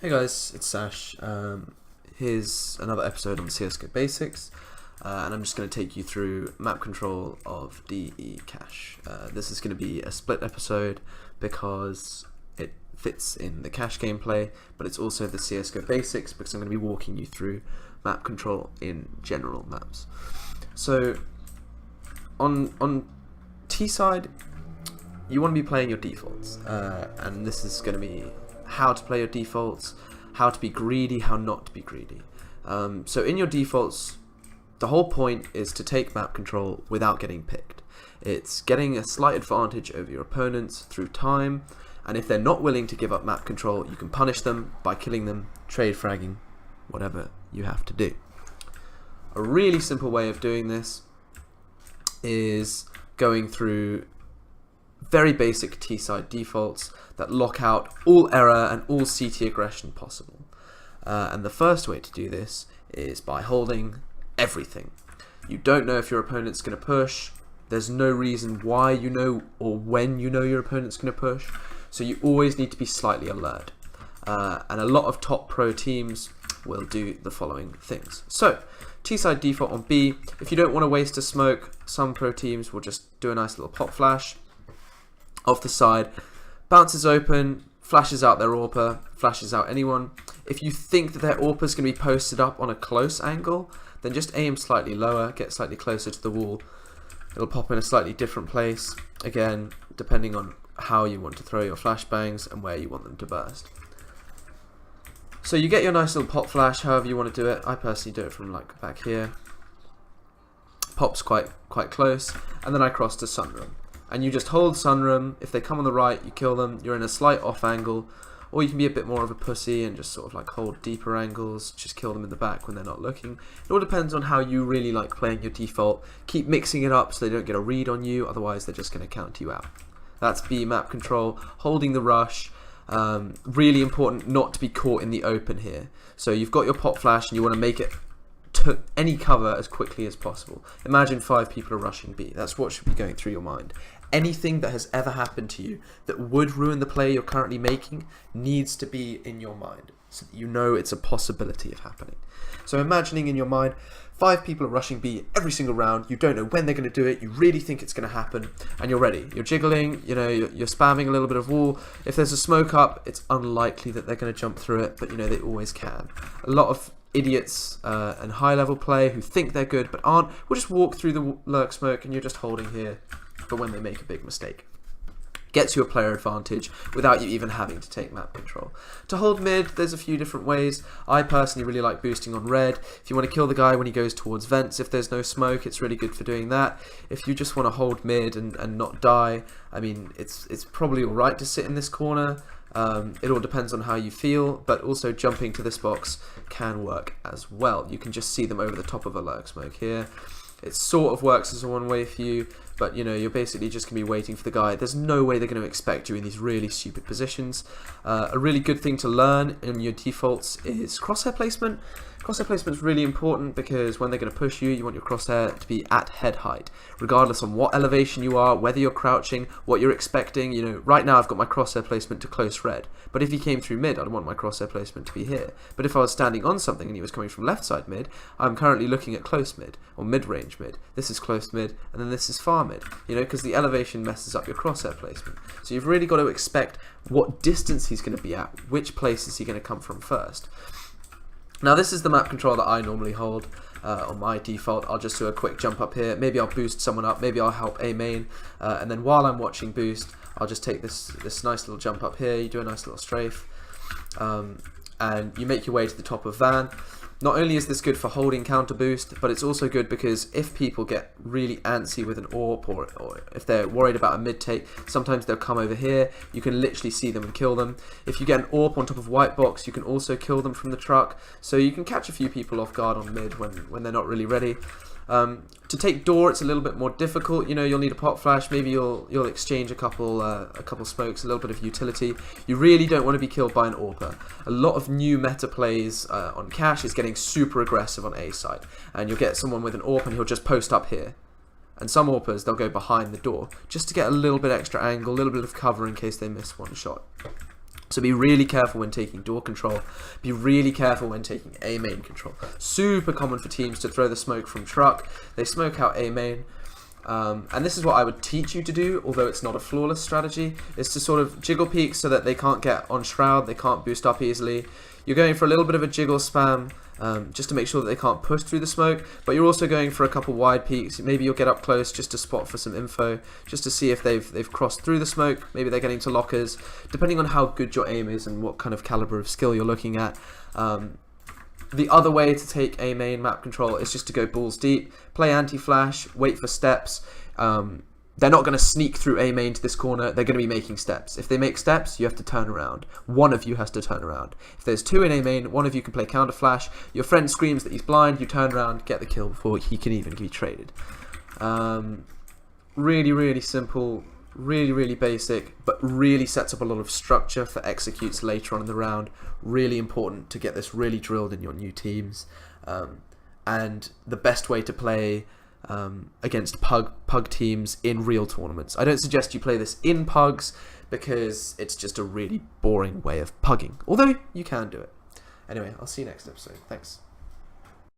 Hey guys, it's Sash. Here's another episode on CSGO Basics, and I'm just going to take you through map control of DE cache. This is going to be a split episode because it fits in the cache gameplay, but it's also the CSGO Basics because I'm going to be walking you through map control in general maps. So on T side, you want to be playing your defaults, and this is going to be how to play your defaults, how to be greedy, how not to be greedy. So in your defaults, the whole point is to take map control without getting picked. It's getting a slight advantage over your opponents through time, and if they're not willing to give up map control, you can punish them by killing them, trade fragging, whatever you have to do. A really simple way of doing this is going through very basic T-side defaults that lock out all error and all CT aggression possible. And the first way to do this is by holding everything. You don't know if your opponent's going to push. There's no reason why you know or when you know your opponent's going to push. So you always need to be slightly alert. And a lot of top pro teams will do the following things. So, T-side default on B. If you don't want to waste a smoke, some pro teams will just do a nice little pop flash off the side, bounces open, flashes out their AWPer, flashes out anyone. If you think that their AWPer is going to be posted up on a close angle, then just aim slightly lower, get slightly closer to the wall. It'll pop in a slightly different place, again, depending on how you want to throw your flashbangs and where you want them to burst. So you get your nice little pop flash, however you want to do it. I personally do it from like back here. Pops quite close, and then I cross to sunroom. And you just hold sunroom. If they come on the right, you kill them. You're in a slight off angle, or you can be a bit more of a pussy and just sort of like hold deeper angles, just kill them in the back when they're not looking. It all depends on how you really like playing your default. Keep mixing it up so they don't get a read on you, otherwise they're just going to count you out. That's B map control, holding the rush. Really important not to be caught in the open here. So you've got your pop flash and you want to make it to any cover as quickly as possible. Imagine 5 people are rushing B. That's what should be going through your mind. Anything that has ever happened to you that would ruin the play you're currently making needs to be in your mind so that you know it's a possibility of happening. So imagining in your mind 5 people are rushing B every single round, you don't know when they're going to do it, you really think it's going to happen, and you're ready. You're jiggling, you know, you're spamming a little bit of wall. If there's a smoke up, it's unlikely that they're going to jump through it, but you know, they always can. A lot of idiots and high level play who think they're good but aren't will just walk through the lurk smoke and you're just holding here for when they make a big mistake. Gets you a player advantage without you even having to take map control. To hold mid, there's a few different ways. I personally really like boosting on red. If you want to kill the guy when he goes towards vents, if there's no smoke, it's really good for doing that. If you just want to hold mid and not die, I mean, it's probably alright to sit in this corner. It all depends on how you feel, but also jumping to this box can work as well. You can just see them over the top of a lurk smoke here. It sort of works as a one-way for you, but you know, you're basically just going to be waiting for the guy. There's no way they're going to expect you in these really stupid positions. A really good thing to learn in your defaults is crosshair placement. Crosshair placement is really important because when they're going to push you, you want your crosshair to be at head height, regardless on what elevation you are, whether you're crouching, what you're expecting. You know, right now I've got my crosshair placement to close red, but if he came through mid, I'd want my crosshair placement to be here. But if I was standing on something and he was coming from left side mid, I'm currently looking at close mid or mid-range mid. This is close mid, and then this is far mid. You know, because the elevation messes up your crosshair placement. So you've really got to expect what distance he's going to be at, which place is he going to come from first. Now this is the map control that I normally hold on my default. I'll just do a quick jump up here. Maybe I'll boost someone up. Maybe I'll help A main. And then while I'm watching boost, I'll just take this nice little jump up here. You do a nice little strafe. And you make your way to the top of van. Not only is this good for holding counter boost, but it's also good because if people get really antsy with an AWP or if they're worried about a mid take, sometimes they'll come over here. You can literally see them and kill them. If you get an AWP on top of white box, you can also kill them from the truck. So you can catch a few people off guard on mid when they're not really ready. To take door, it's a little bit more difficult. You know, you'll need a pop flash. Maybe you'll exchange a couple smokes, a little bit of utility. You really don't want to be killed by an AWPer. A lot of new meta plays on cache is getting super aggressive on A side, and you'll get someone with an AWP and he'll just post up here. And some AWPers, they'll go behind the door just to get a little bit extra angle, a little bit of cover in case they miss one shot. So be really careful when taking door control. Be really careful when taking A main control. Super common for teams to throw the smoke from truck. They smoke out A main. And this is what I would teach you to do, although it's not a flawless strategy, is to sort of jiggle peek so that they can't get on shroud, they can't boost up easily. You're going for a little bit of a jiggle spam, just to make sure that they can't push through the smoke, but you're also going for a couple wide peeks. Maybe you'll get up close just to spot for some info, just to see if they've crossed through the smoke. Maybe they're getting to lockers, depending on how good your aim is and what kind of caliber of skill you're looking at. The other way to take A main map control is just to go balls deep, play anti-flash, wait for steps. They're not going to sneak through A main to this corner, they're going to be making steps. If they make steps, you have to turn around. One of you has to turn around. If there's two in A main, one of you can play counter flash, your friend screams that he's blind, you turn around, get the kill before he can even be traded. Really, really simple, really basic, but really sets up a lot of structure for executes later on in the round. Really important to get this really drilled in your new teams. And the best way to play against pug teams in real tournaments. I don't suggest you play this in pugs because it's just a really boring way of pugging, although you can do it. Anyway, I'll see you next episode. Thanks.